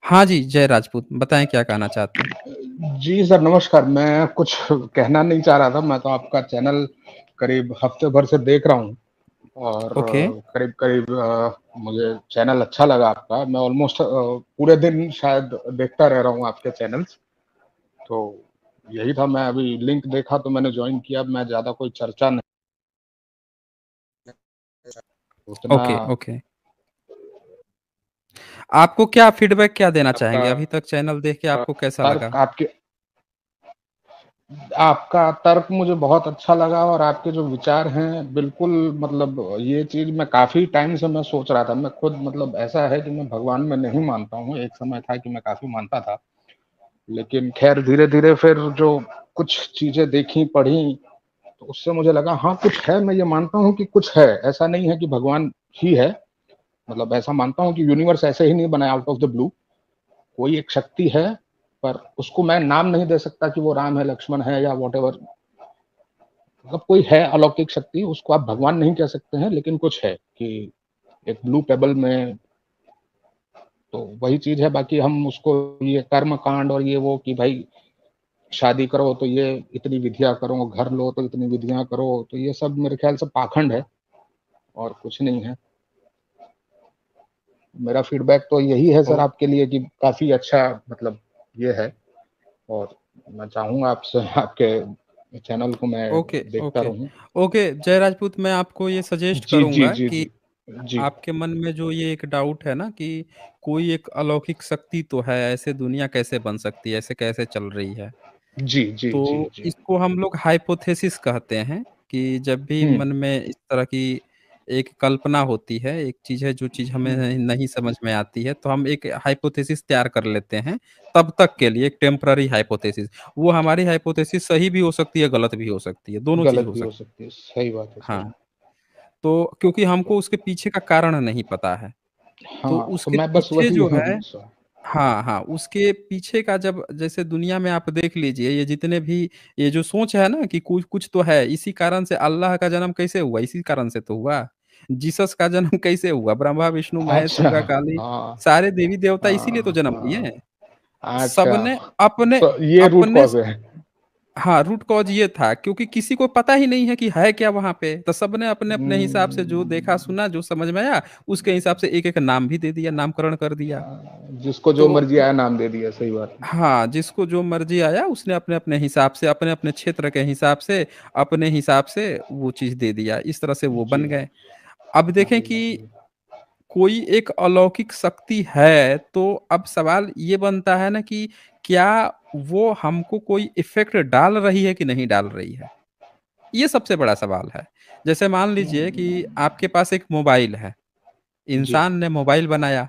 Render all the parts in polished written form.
हाँ जी, जय राजपूत, बताएँ क्या कहना चाहते हैं? जी सर, नमस्कार। मैं कुछ कहना नहीं चाह रहा था, मैं तो आपका चैनल करीब हफ्ते भर से देख रहा हूँ और ओके, करीब-करीब मुझे चैनल अच्छा लगा आपका। मैं ऑलमोस्ट पूरे दिन शायद देखता रह रहा हूँ आपके चैनल्स। तो यही था, मैं अभी लिंक देखा तो मैंने जॉइन किया। मैं ज़्यादा कोई चर्चा नहीं उतना ओके, ओके। आपको क्या फीडबैक क्या देना आपका चाहेंगे? अभी तक चैनल देख के आपको कैसा तर्क लगा? आपके आपका तर्क मुझे बहुत अच्छा लगा और आपके जो विचार हैं बिल्कुल मतलब ये चीज़ मैं काफ़ी टाइम से मैं सोच रहा था। मैं खुद मतलब ऐसा है कि मैं भगवान में नहीं मानता हूँ। एक समय था कि मैं काफ़ी मानता था। लेकिन ख़ैर धीरे-धीरे फिर जो कुछ चीज़ें देखी, पढ़ी तो उससे मुझे लगा हाँ, कुछ है। मैं ये मानता हूँ कि कुछ है। ऐसा नहीं है कि भगवान ही है। मतलब ऐसा मानता हूँ कि यूनिवर्स ऐसे ही नहीं बना आउट ऑफ द ब्लू। कोई एक शक्ति है, पर उसको मैं नाम नहीं दे सकता कि वो राम है, लक्ष्मण है या व्हाटएवर। मतलब कोई है अलौकिक शक्ति, उसको आप भगवान नहीं कह सकते हैं, लेकिन कुछ है कि एक ब्लू पेबल में तो वही चीज़ है। बाकी हम उसको ये कर्म कांड और ये वो कि भाई शादी करो तो ये इतनी विधियाँ करो, घर लो तो इतनी विधियाँ करो, तो ये सब मेरे ख्याल से पाखंड है और कुछ नहीं है। मेरा फीडबैक तो यही है ओ सर आपके लिए कि काफ़ी अच्छा मतलब ये है और मैं चाहूँगा आपसे आपके चैनल को मैं ओके, देखता ओके। रहूँ। ओके, जय राजपूत मैं आपको ये सजेस्ट जी, जी, करूँगा जी, कि जी। जी। आपके मन में जो ये एक डाउट है ना कि कोई एक अलौकिक शक्ति तो है, ऐसे दुनिया कैसे बन सकती है, ऐसे कैसे चल रही है? जी, जी, जी, तो जी। इसको हम लोग हाइपोथेसिस कहते हैं कि जब भी हुँ। मन में इस तरह की एक कल्पना होती है, एक चीज़ है जो चीज़ हमें हुँ। नहीं समझ में आती है, तो हम एक हाइपोथेसिस तैयार कर लेते हैं, तब तक के लिए एक टेम्पररी हाइपोथेसिस। वो हमारी हाइपोथेसिस सही भी हो सकती है, गलत भी हो सकती है, दोनों चीज़ गलत हो भी हो सकती सकती है। सही बात है सर। हाँ, तो क्योंकि तो हमको उसके पीछे का कारण नहीं पता है, तो हाँ, तो उसके मैं बस पीछे वही जो है हूँ सर। हाँ, हाँ, उसके पीछे का जब जैसे दुनिया में आप देख लीजिए ये जितने भी ये जो सोच है ना कि कुछ कुछ तो है, इसी कारण से अल्लाह का जन्म कैसे हुआ? इसी कारण से तो हुआ। जीसस का जन्म कैसे हुआ? ब्रह्मा, विष्णु, महेश, अच्छा, दुर्गा, काली हाँ, सारे देवी-देवता इसीलिए तो हाँ, जन्म लिए हाँ। हैं। अच्छा, सबने अपने तो ये रूट अपने कॉज़ है। हाँ, रूट कॉज़ ये था क्योंकि किसी को पता ही नहीं है कि है क्या वहाँ पे, तो सबने अपने-अपने हिसाब से जो देखा, हुँ, सुना, जो समझ में आया, उसके हिसाब से एक-एक नाम भी दे दिया, नामकरण कर दिया। जिसको जो तो मर्ज़ी आया नाम दे दिया, सही बात है। हाँ, जिसको जो मर्ज़ी आया उसने अपने-अपने हिसाब से, अपने-अपने क्षेत्र के हिसाब से, अपने हिसाब से वो चीज़ दे दिया, इस तरह से वो जी, बन गए। अब देखें जी, कि जी। कोई एक अलौकिक शक्ति है, तो अब सवाल ये बनता है ना कि क्या वो हमको कोई इफ़ेक्ट डाल रही है कि नहीं डाल रही है? ये सबसे बड़ा सवाल है। जैसे मान लीजिए कि आपके पास एक मोबाइल है, जी, इंसान ने मोबाइल बनाया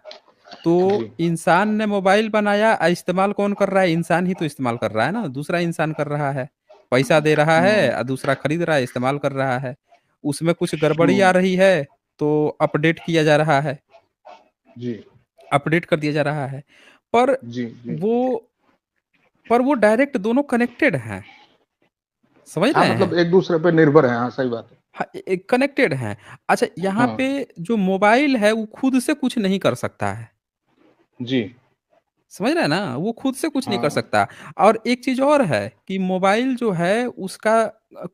तो जी। इंसान ने मोबाइल बनाया इस्तेमाल कौन कर रहा है? इंसान ही तो इस्तेमाल कर रहा है ना, दूसरा इंसान कर रहा है। पैसा दे रहा है हुँ, दूसरा खरीद रहा है, इस्तेमाल कर रहा है। उसमें कुछ गड़बड़ी आ हुँ। रही है, तो अपडेट किया जा रहा है, जी, अपडेट कर दिया जा रहा है। पर जी, जी। वो पर वो डायरेक्ट दोनों कनेक्टेड हैं, समझ हाँ, रहे हैं? मतलब एक-दूसरे पे निर्भर हैं। हाँ, सही बात है। हाँ, कनेक्टेड हैं। अच्छा यहाँ हाँ, पे जो मोबाइल है वो खुद से कुछ नहीं कर सकता है। जी। समझ रहे हैं ना? वो खुद से कुछ नहीं कर हाँ, सकता और एक चीज़ और है कि मोबाइल जो है उसका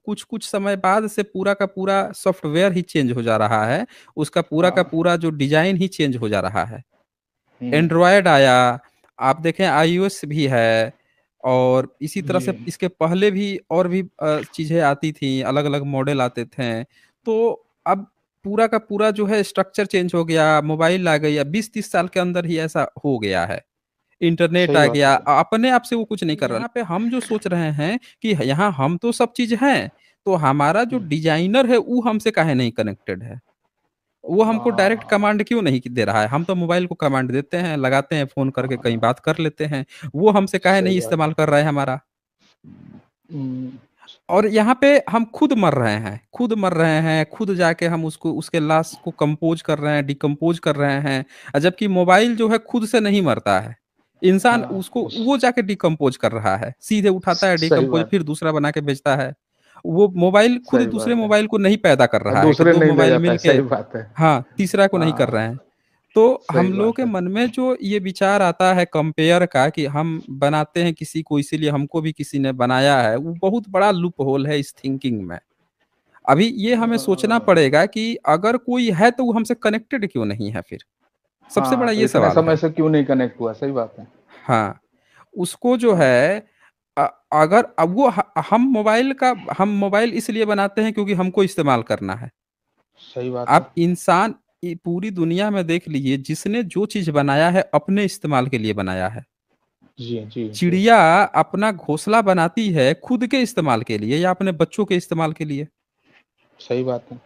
कुछ-कुछ समय बाद से पूरा का पूरा सॉफ्टवेयर ही चेंज हो जा रहा है। उसका पूरा का हाँ। पूरा जो डिज़ाइन ही चेंज हो जा रहा है। हुँ, एंड्रॉयड आया, आप देखें आईओएस भी है और इसी तरह से जी, इसके पहले भी और भी चीज़ें आती थी, अलग-अलग मॉडल आते थे। तो अब पूरा का पूरा जो है स्ट्रक्चर चेंज हो गया, मोबाइल आ गई, अब 20-30 साल के अंदर ही ऐसा हो गया है। इंटरनेट सही आ बात है गया, सर। अपने आप से वो कुछ नहीं कर रहा। यहाँ पे हम जो सोच रहे हैं कि यहाँ हम तो सब चीज़ हैं, तो हमारा जो हुँ। डिज़ाइनर है वो हमसे काहे नहीं कनेक्टेड है? वो हमको डायरेक्ट हाँ, कमांड क्यों नहीं दे रहा है? हम तो मोबाइल को कमांड देते हैं, लगाते हैं फ़ोन करके कहीं बात कर लेते हैं। वो हमसे काहे सही नहीं बात इस्तेमाल है। कर रहा है हमारा? हुँ, और यहाँ पे हम खुद मर रहे हैं, खुद मर रहे हैं, खुद जाके हम उसको उसके लाश को कंपोज़ कर रहे हैं, डिकम्पोज़ कर रहे हैं। जबकि मोबाइल जो है खुद से नहीं मरता है। इंसान हाँ, उसको उस वो जाके डिकम्पोज़ कर रहा है। सीधे उठाता है सही डिकम्पोज़ बात फिर दूसरा बना के बेचता है। वो मोबाइल खुद दूसरे है। मोबाइल को नहीं पैदा कर और रहा है कि दूसरे 2 नहीं ले मोबाइल जाता है, मिल के सही बात है। हाँ, तीसरा को नहीं कर हाँ, रहे हैं। तो सही हम लोगों बात के है। मन में जो ये विचार आता है कंपेयर का कि हम बनाते हैं किसी को इसीलिए हमको भी किसी ने बनाया है, वो बहुत बड़ा लूप होल है इस थिंकिंग में। अभी ये हमें सोचना अ, पड़ेगा कि अगर कोई है तो वो हमसे कनेक्टेड क्यों नहीं है फिर? सबसे हाँ, बड़ा तो ये इतने सवाल समय है। से क्यों नहीं कनेक्ट हुआ? सही बात है। हाँ, उसको जो हाँ, है अ, अगर अब वो हम मोबाइल इसलिए बनाते हैं क्योंकि हमको इस्तेमाल करना है। सही बात है। आप इंसान पूरी दुनिया में देख लीजिए जिसने जो चीज़ बनाया है अपने इस्तेमाल के लिए बनाया है। जी, जी, जी। चिड़िया अपना घोंसला बनाती है खुद के इस्तेमाल के लिए या अपने बच्चों के इस्तेमाल के लिए। सही बात है।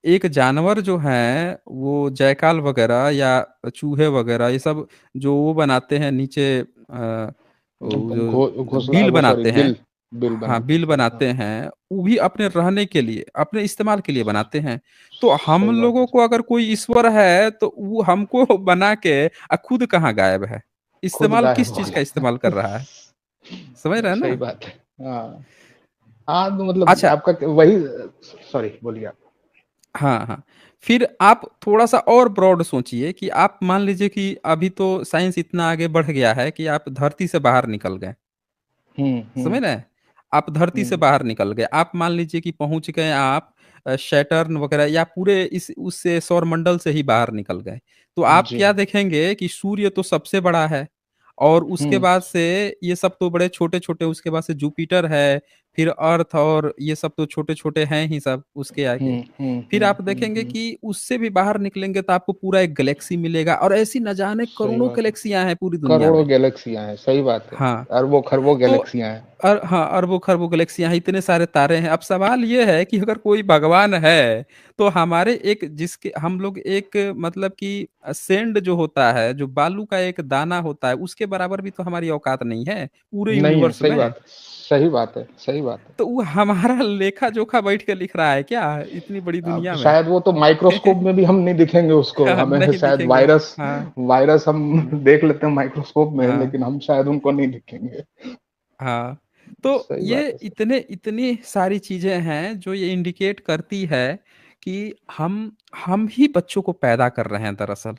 एक जानवर जो हैं, वो जयकाल वगैरह या चूहे वगैरह ये सब जो वो बनाते हैं नीचे वो जो घोंसला, बिल वो सॉरी, बनाते हैं। बिल हाँ, बनाते हैं, बिल सॉरी, हाँ। बनाते हैं, वो भी अपने रहने के लिए, अपने इस्तेमाल के लिए बनाते हैं। तो हम सही बात लोगों है। को अगर कोई ईश्वर है, तो वो हमको बना के खुद कहाँ गायब है? खुद इस्तेमाल गायब किस हो चीज़ का इस्तेमाल कर गया। रहा है? समझ रहे हैं सही ना? बात है। हाँ। हाँ, तो मतलब अच्छा, आपका वही, सॉरी, बोलिए आप। हाँ, हाँ। फिर आप थोड़ा-सा और ब्रॉड सोचिए कि आप मान लीजिए कि अभी तो साइंस इतना आगे बढ़ गया है कि आप धरती से बाहर निकल गए, हुँ, हुँ, समझ रहे हैं? आप धरती से हुँ। बाहर निकल गए। आप मान लीजिए कि पहुँच गए आप सैटर्न वगैरह या पूरे इस उससे सौरमंडल से ही बाहर निकल गए। तो आप जी। क्या देखेंगे कि सूर्य तो सबसे बड़ा है और उसके हुँ, बाद से ये सब तो बड़े छोटे-छोटे उसके बाद से जुपिटर है, फिर अर्थ और ये सब तो छोटे-छोटे हैं ही सब उसके आगे। हुँ, हुँ, फिर हुँ, आप हुँ, देखेंगे हुँ। कि उससे भी बाहर निकलेंगे तो आपको पूरा एक गैलेक्सी मिलेगा और ऐसी न जाने सही करोड़ों बात है। गैलेक्सियाँ हैं पूरी दुनिया में। करोड़ों गैलेक्सियाँ हैं, सही बात है। हाँ, अरबों-खरबों तो गैलेक्सियाँ हैं। हाँ, अरबों-खरबों गैलेक्सियाँ हैं, इतने सारे तारे हैं। अब सवाल ये है कि अगर कोई भगवान है, तो हमारे एक जिसके हम लोग एक मतलब कि सेंड जो होता है, जो बालू का एक दाना होता है, उसके बराबर भी तो हमारी औकात नहीं है, पूरे नहीं है, यूनिवर्स सही में। बात है। सही बात है, सही बात है। तो वो हमारा लेखा-जोखा बैठ के लिख रहा है क्या, इतनी बड़ी अब दुनिया में? शायद वो तो माइक्रोस्कोप में भी हम नहीं दिखेंगे उसको, हाँ, हमें नहीं शायद दिखेंगे। वायरस हाँ, वायरस हम देख लेते हैं माइक्रोस्कोप में, हाँ। लेकिन हम शायद उनको नहीं दिखेंगे। हाँ, तो सही ये बात है सर। इतने इतनी सारी चीज़ें हैं जो ये इंडिकेट करती है कि हम ही बच्चों को पैदा कर रहे हैं दरअसल।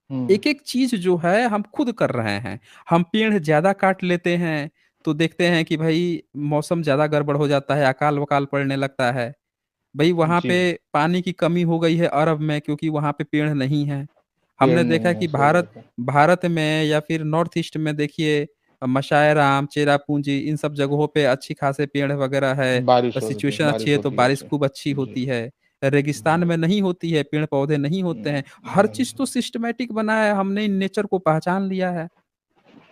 हुँ, एक-एक चीज़ जो है हम खुद कर रहे हैं। हम पेड़ ज़्यादा काट लेते हैं, तो देखते हैं कि भई मौसम ज़्यादा गड़बड़ हो जाता है, अकाल-वकाल पड़ने लगता है। भई वहाँ जी, पे पानी की कमी हो गई है अरब में क्योंकि वहाँ पे पेड़ नहीं हैं। पेड़ हमने देखा नहीं है है, कि सही भारत बात है। भारत में या फिर नॉर्थ ईस्ट में देखिए माशाएराम, चेरापूंजी इन सब जगहों पे अच्छी खासे पेड़ वगैरह है। सिचुएशन अच्छी बारिश है तो होती है बारिश अच्छे। खूब अच्छी जी, होती है। रेगिस्तान जी। में नहीं होती है, पेड़-पौधे नहीं होते हैं। हर नहीं, चीज़ तो सिस्टमैटिक बना है, हमने नेचर को पहचान लिया है।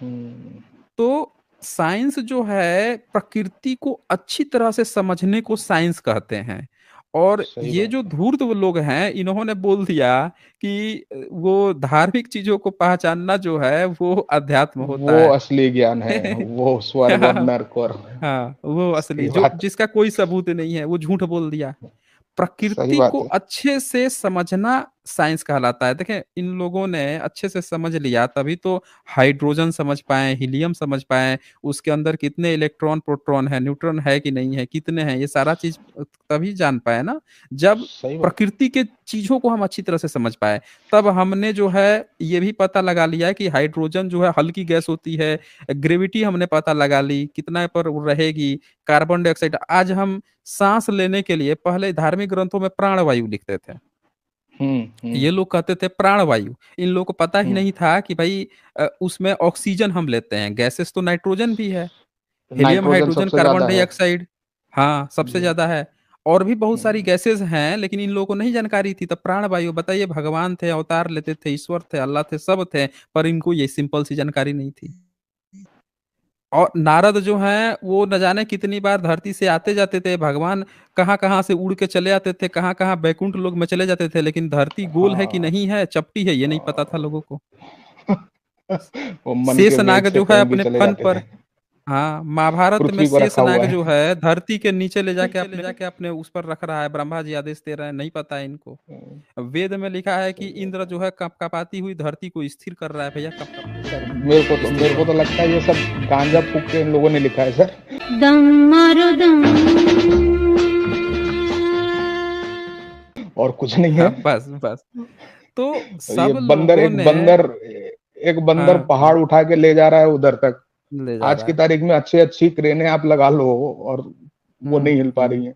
हुँ, तो साइंस जो है प्रकृति को अच्छी तरह से समझने को साइंस कहते हैं और सही ये बात जो है। धूर्त वो लोग हैं इन्होंने बोल दिया कि वो धार्मिक चीजों को पहचानना जो है वो अध्यात्म वो होता है। असली ज्ञान है, वो स्वर्ग और नर्क और हाँ, वो असली सही जो बात है, जिसका कोई सबूत नहीं है वो झूठ बोल दिया। सही प्रकृति को बात है। अच्छे से समझना साइंस कहलाता है। देखें, इन लोगों ने अच्छे से समझ लिया तभी तो हाइड्रोजन समझ पाए, हीलियम समझ पाए, उसके अंदर कितने इलेक्ट्रॉन, प्रोटॉन है, न्यूट्रॉन है कि नहीं है, कितने हैं, ये सारा चीज़ तभी जान पाए ना, जब सही बात है। प्रकृति के चीज़ों को हम अच्छी तरह से समझ पाए। तब हमने जो है ये भी पता लगा लिया है कि हाइड्रोजन जो है हल्की गैस होती है, ग्रेविटी हमने पता लगा ली, कितना पर वो रहेगी, कार्बन डाइऑक्साइड आज हम साँस लेने के लिए पहले धार्मिक ग्रंथों में प्राणवायु लिखते थे। हुँ, हुँ, ये लोग कहते थे प्राणवायु। इन लोगों को पता ही हुँ। नहीं था कि भई उसमें ऑक्सीजन हम लेते हैं, गैसेस तो नाइट्रोजन भी है। हीलियम, नाइट्रोजन हाइड्रोजन, सबसे कार्बन ज़्यादा है। डाइऑक्साइड हाँ, सबसे जी। ज़्यादा है। और भी बहुत सारी हुँ, गैसेज़ हैं, लेकिन इन लोगों को नहीं जानकारी थी। तब प्राणवायु बताइए भगवान थे, अवतार लेते थे, ईश्वर थे, अल्लाह थे, सब थे, पर इनको ये सिंपल सी जानकारी नहीं थी। और नारद जो हैं, वो न जाने कितनी बार धरती से आते-जाते थे, भगवान कहाँ-कहाँ से उड़ के चले आते थे, कहाँ-कहाँ बैकुंठ लोक में चले जाते थे, लेकिन धरती गोल है कि हाँ। नहीं है, चपटी है, ये नहीं पता था लोगों को। वो मन के वेग शेषनाग से जो है कहीं भी अपने चले फन जाते पर थे। हाँ, महाभारत में पृथ्वी को रखा शेषनाग हुआ जो है। है, धरती के नीचे ले जाके अपने उस पर रख रहा है, ब्रह्मा जी आदेश दे रहे हैं, नहीं पता है इनको। वेद में लिखा है कि सही बात इंद्र जो है कँप-कँपाती हुई धरती को स्थिर कर रहा है, भैया सर, मेरे को स्थिर तो लगता है ये सब गांजा फूँक के इन लोगों ने लिखा है सर। दम मारो दम। और कुछ नहीं है। हाँ, बस, बस। तो ये सब बंदर लोगों एक ने बंदर एक बंदर हाँ, पहाड़ उठा के ले जा रहा है उधर तक। ले जा आज रहा की है। तारीख में अच्छी अच्छी क्रेनें आप लगा लो और वो नहीं हिल पा रही हैं।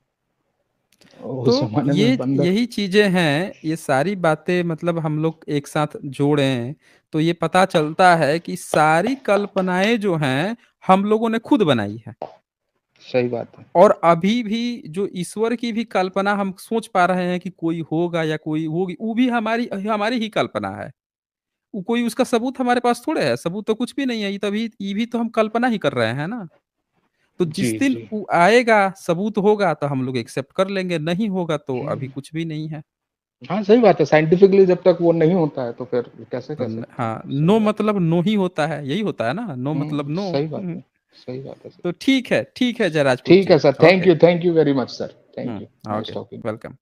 उस तो जमाने में ये बंदर। यही चीजें हैं, ये सारी बातें मतलब हम लोग एक साथ जोड़ें तो ये पता चलता है कि सारी कल्पनाएं जो हैं हम लोगों ने खुद बनाई है। सही बात है। और अभी भी जो ईश्वर की भी कल्पना हम सोच पा रहे हैं कि कोई होगा या कोई होगी, वो भी हमारी हमारी ही कल्पना है। वो कोई उसका सबूत हमारे पास थोड़े है, सबूत तो कुछ भी नहीं है, ये भी तो हम कल्पना ही कर रहे हैं ना। तो जी जिस दिन जी। वो आएगा, सबूत होगा तो हम लोग एक्सेप्ट कर लेंगे, नहीं होगा तो अभी हम्म। कुछ भी नहीं है। हाँ सही बात है, साइंटिफिकली जब तक वो नहीं होता है तो फिर कैसे तो कह सकते हैं। हाँ, सही नो बात है। मतलब नो ही होता है, यही होता है ना, नो मतलब नो। सही बात है। सही बात है सर। तो ठीक है जयराजपूत ठीक जी। है sir, okay. Thank you very much sir, thank you, nice okay, talking. Welcome.